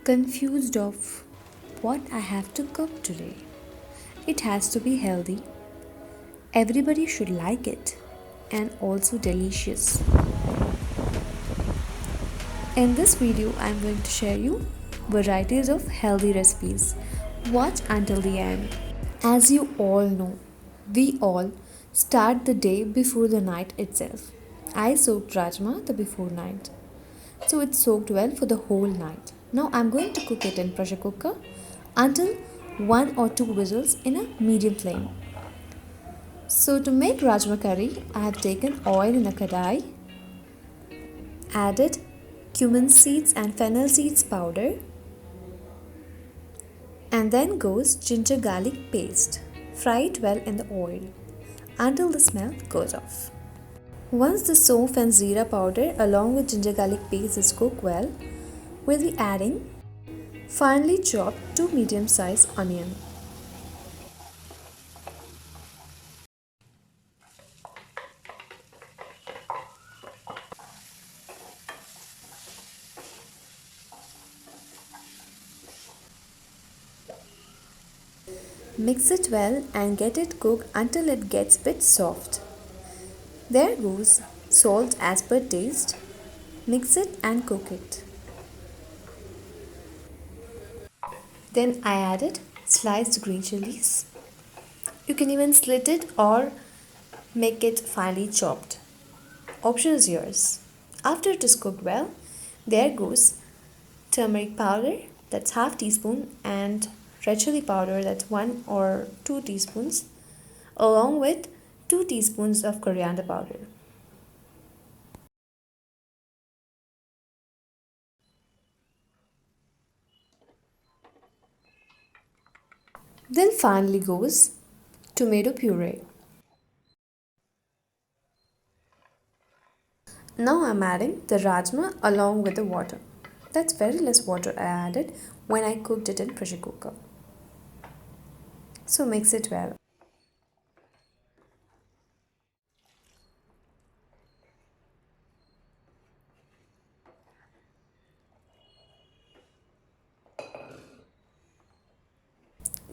Confused of what I have to cook today. It has to be healthy, everybody should like it, and also delicious. In this video, I'm going to share you varieties of healthy recipes. Watch until the end. As you all know, we all start the day before the night itself. I soaked Rajma the before night, so it soaked well for the whole night. Now I'm going to cook it in pressure cooker until 1 or 2 whistles in a medium flame. So to make Rajma curry, I have taken oil in a kadai, added cumin seeds and fennel seeds powder, and then goes ginger garlic paste. Fry it well in the oil until the smell goes off. Once the soap and zira powder along with ginger garlic paste is cooked well, we'll be adding finely chopped 2 medium-sized onion. Mix it well and get it cooked until it gets bit soft. There goes salt as per taste. Mix it and cook it. Then I added sliced green chilies. You can even slit it or make it finely chopped. Option is yours. After it is cooked well, there goes turmeric powder, that's half teaspoon, and red chili powder, that's 1 or 2 teaspoons, along with 2 teaspoons of coriander powder. Then finally goes tomato puree. Now I'm adding the rajma along with the water. That's very less water I added when I cooked it in pressure cooker. So mix it well.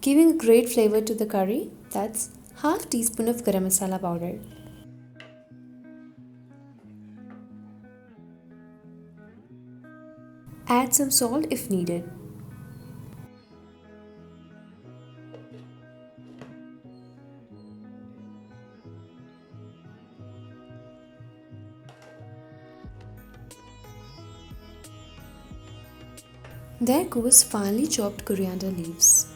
Giving a great flavor to the curry, that's half teaspoon of garam masala powder. Add some salt if needed. There goes finely chopped coriander leaves.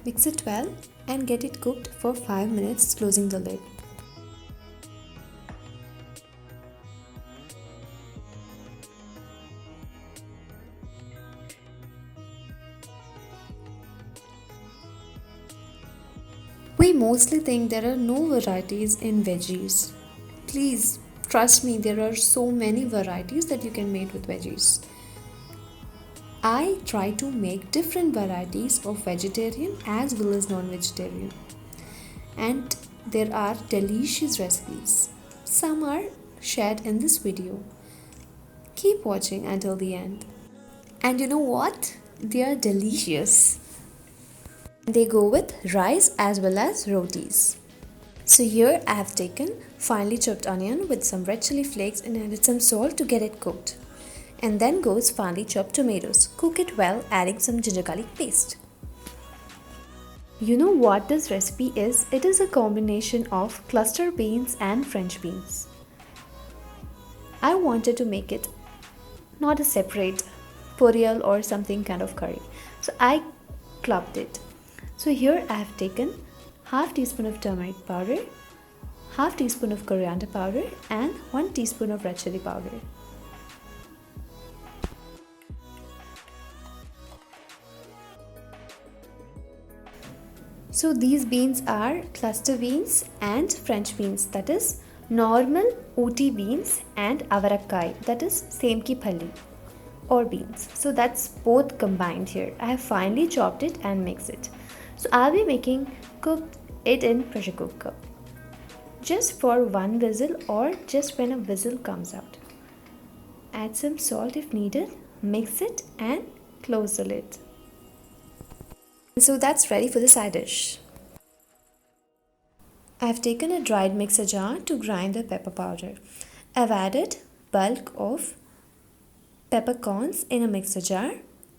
Mix it well and get it cooked for 5 minutes, closing the lid. We mostly think there are no varieties in veggies. Please trust me, there are so many varieties that you can make with veggies. I try to make different varieties of vegetarian as well as non-vegetarian, and there are delicious recipes. Some are shared in this video. Keep watching until the end. And you know what? They are delicious. They go with rice as well as rotis. So here I have taken finely chopped onion with some red chili flakes and added some salt to get it cooked. And then goes finely chopped tomatoes. Cook it well, adding some ginger garlic paste. You know what this recipe is? It is a combination of cluster beans and French beans. I wanted to make it not a separate poriyal or something kind of curry, so I clubbed it. So here I have taken half teaspoon of turmeric powder, half teaspoon of coriander powder, and 1 teaspoon of red chili powder. So these beans are cluster beans and French beans, that is normal OT beans, and avarakkai, that is same ki phalli or beans. So that's both combined here. I have finely chopped it and mixed it. So I'll be cooked it in pressure cooker just for 1 whistle or just when a whistle comes out. Add some salt if needed. Mix it and close the lid. So that's ready for the side dish. I've taken a dried mixer jar to grind the pepper powder. I've added bulk of peppercorns in a mixer jar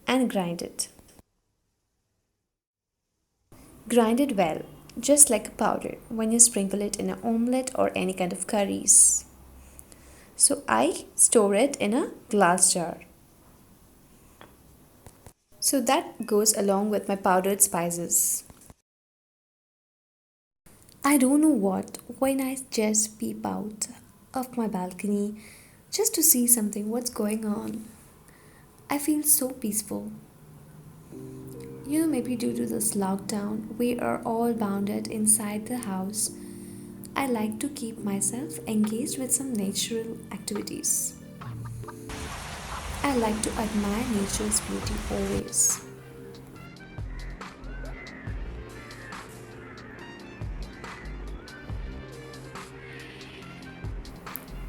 and grind it. Grind it well, just like a powder when you sprinkle it in an omelette or any kind of curries. So I store it in a glass jar. So that goes along with my powdered spices. I don't know what, when I just peep out of my balcony just to see something, what's going on, I feel so peaceful. Maybe due to this lockdown, we are all bounded inside the house. I like to keep myself engaged with some natural activities. I like to admire nature's beauty always.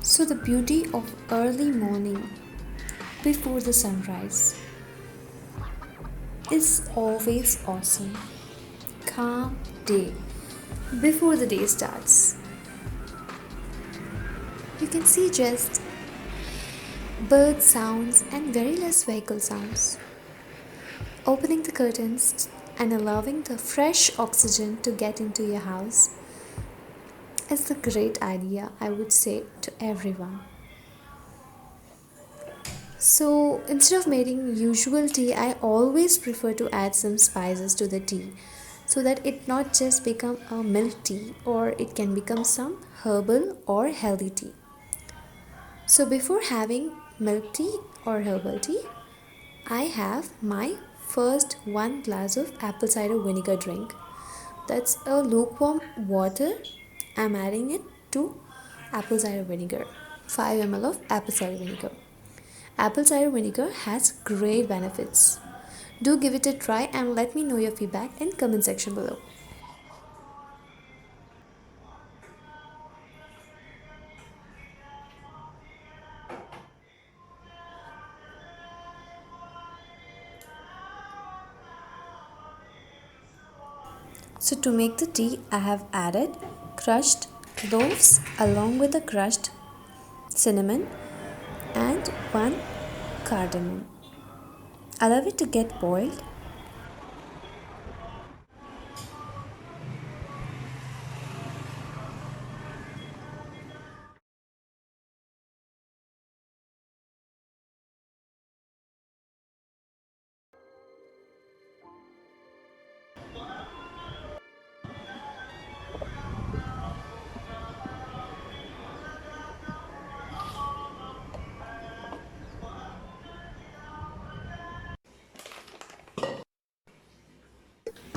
So, the beauty of early morning before the sunrise is always awesome. Calm day before the day starts. You can see just bird sounds and very less vehicle sounds. Opening the curtains and allowing the fresh oxygen to get into your house is a great idea, I would say, to everyone. So instead of making usual tea, I always prefer to add some spices to the tea so that it not just become a milk tea or it can become some herbal or healthy tea. So before having milk tea or herbal tea, I have my first 1 glass of apple cider vinegar drink. That's a lukewarm water. I'm adding it to apple cider vinegar. 5 ml of apple cider vinegar. Apple cider vinegar has great benefits. Do give it a try and let me know your feedback in comment section below. So to make the tea, I have added crushed cloves along with the crushed cinnamon and 1 cardamom. Allow it to get boiled.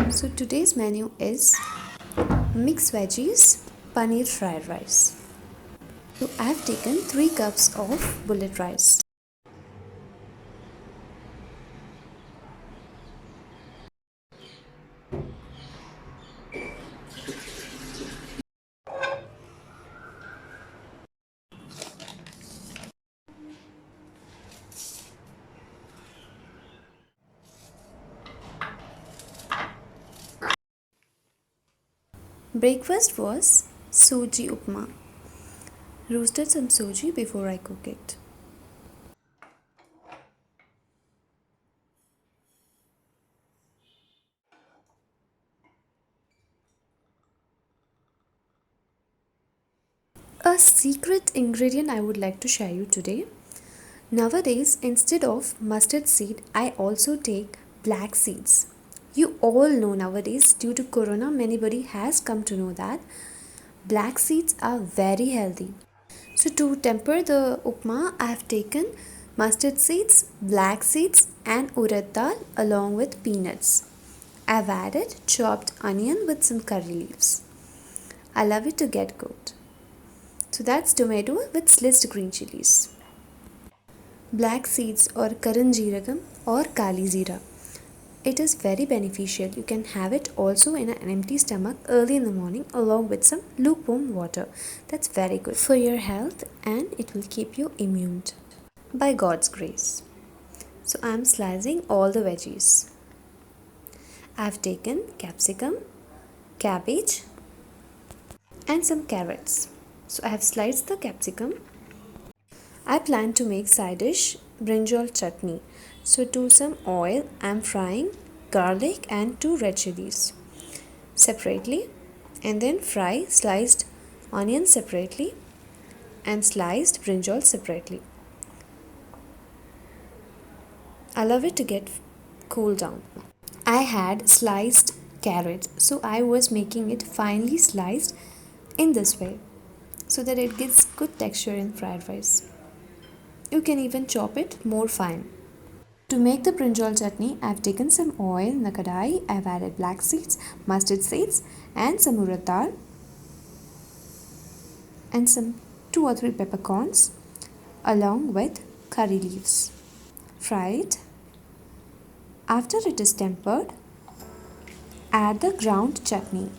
So today's menu is mixed veggies, paneer fried rice. So I have taken 3 cups of bullet rice. Breakfast was Sooji Upma. Roasted some Sooji before I cook it. A secret ingredient I would like to share you today. Nowadays, instead of mustard seed, I also take black seeds. You all know nowadays, due to corona, anybody has come to know that black seeds are very healthy. So to temper the upma, I have taken mustard seeds, black seeds and urad dal along with peanuts. I have added chopped onion with some curry leaves. Allow it to get cooked. So that's tomato with sliced green chilies. Black seeds or karanjeeragam or kali zira. It is very beneficial. You can have it also in an empty stomach early in the morning along with some lukewarm water. That's very good for your health and it will keep you immune by God's grace. So I'm slicing all the veggies. I've taken capsicum, cabbage and some carrots. So I have sliced the capsicum. I plan to make side dish Brinjal Chutney. So to some oil, I'm frying garlic and 2 red chilies separately, and then fry sliced onions separately and sliced brinjal separately. Allow it to get cool down. I had sliced carrot, so I was making it finely sliced in this way so that it gives good texture in fried rice. You can even chop it more fine. To make the brinjal chutney, I've taken some oil in the kadai. I've added black seeds, mustard seeds and some urad dal and some 2 or 3 peppercorns along with curry leaves. Fry it. After it is tempered, add the ground chutney.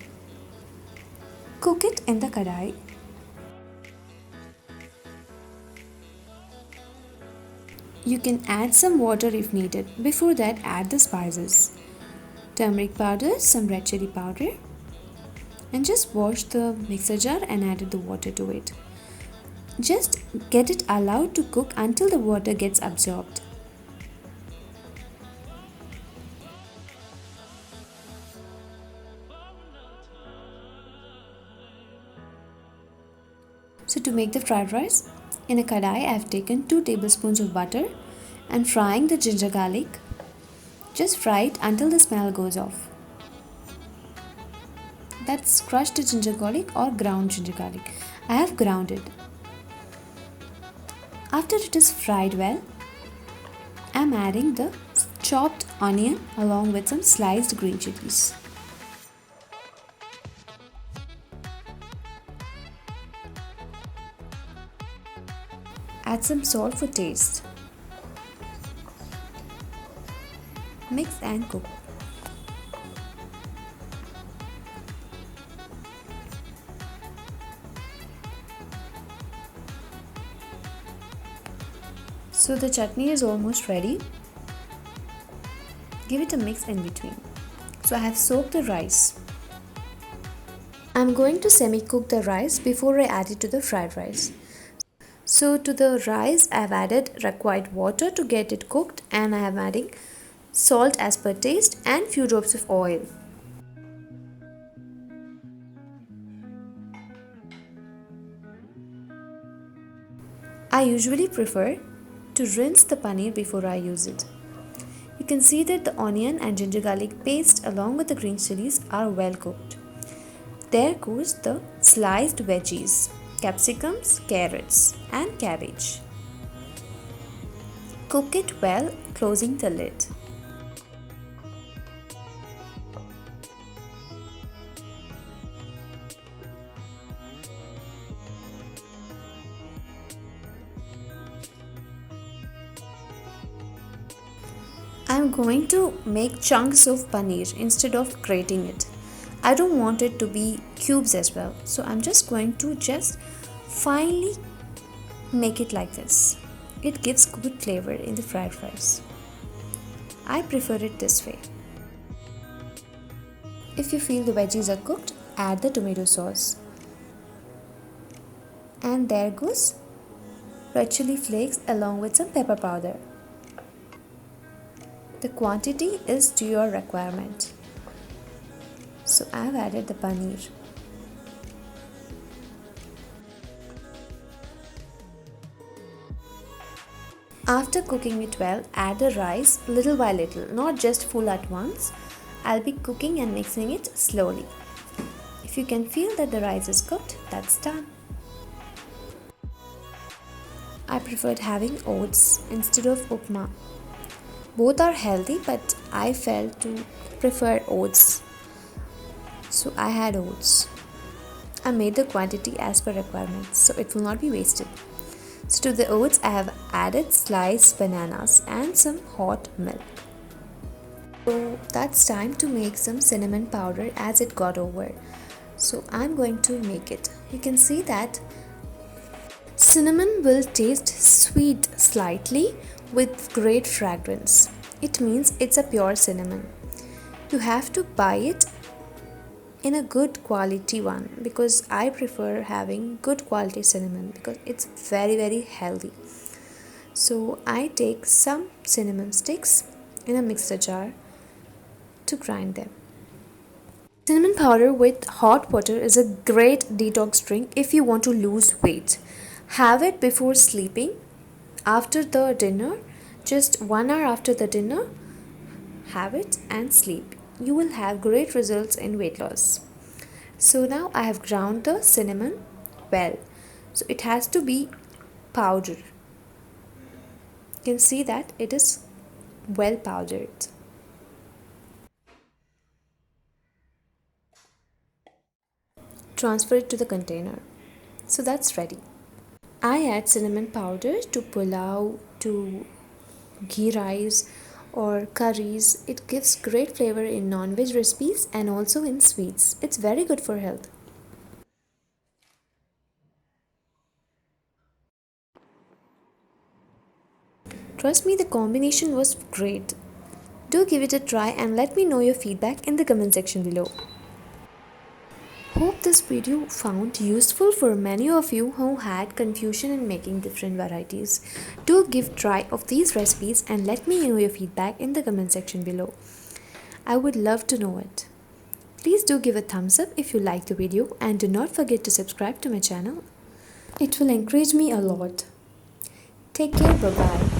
Cook it in the kadai. You can add some water if needed. Before that, add the spices. Turmeric powder, some red chili powder, and just wash the mixer jar and add the water to it. Just get it allowed to cook until the water gets absorbed. So to make the fried rice, in a kadai I have taken 2 tablespoons of butter and frying the ginger garlic. Just fry it until the smell goes off. That's crushed ginger garlic or ground ginger garlic. I have ground it. After it is fried well, I am adding the chopped onion along with some sliced green chilies. Add some salt for taste. Mix and cook. So the chutney is almost ready. Give it a mix in between. So I have soaked the rice. I'm going to semi-cook the rice before I add it to the fried rice. So to the rice I have added required water to get it cooked, and I am adding salt as per taste and few drops of oil. I usually prefer to rinse the paneer before I use it. You can see that the onion and ginger garlic paste along with the green chilies are well cooked. There goes the sliced veggies, capsicums, carrots and cabbage. Cook it well, closing the lid. I am going to make chunks of paneer instead of grating it. I don't want it to be cubes as well, so I'm just going to finely make it like this. It gives good flavor in the fried rice. I prefer it this way. If you feel the veggies are cooked, add the tomato sauce. And there goes red chili flakes along with some pepper powder. The quantity is to your requirement. So I have added the paneer. After cooking it well, add the rice little by little, not just full at once. I'll be cooking and mixing it slowly. If you can feel that the rice is cooked, that's done. I preferred having oats instead of upma. Both are healthy, but I felt to prefer oats. So I had oats. I made the quantity as per requirements, so it will not be wasted. So to the oats I have added sliced bananas and some hot milk. So that's time to make some cinnamon powder as it got over. So I'm going to make it. You can see that cinnamon will taste sweet slightly, with great fragrance. It means it's a pure cinnamon. You have to buy it in a good quality one, because I prefer having good quality cinnamon because it's very healthy. So I take some cinnamon sticks in a mixer jar to grind them. Cinnamon powder with hot water is a great detox drink if you want to lose weight. Have it before sleeping, after the dinner, just 1 hour after the dinner, have it and sleep. You will have great results in weight loss. So now I have ground the cinnamon well. So it has to be powder. You can see that it is well powdered. Transfer it to the container. So that's ready. I add cinnamon powder to pulao, to ghee rice or curries. It gives great flavor in non-veg recipes and also in sweets. It's very good for health. Trust me, the combination was great. Do give it a try and let me know your feedback in the comment section below. Hope this video found useful for many of you who had confusion in making different varieties. Do give try of these recipes and let me know your feedback in the comment section below. I would love to know it. Please do give a thumbs up if you liked the video and do not forget to subscribe to my channel. It will encourage me a lot. Take care, bye bye.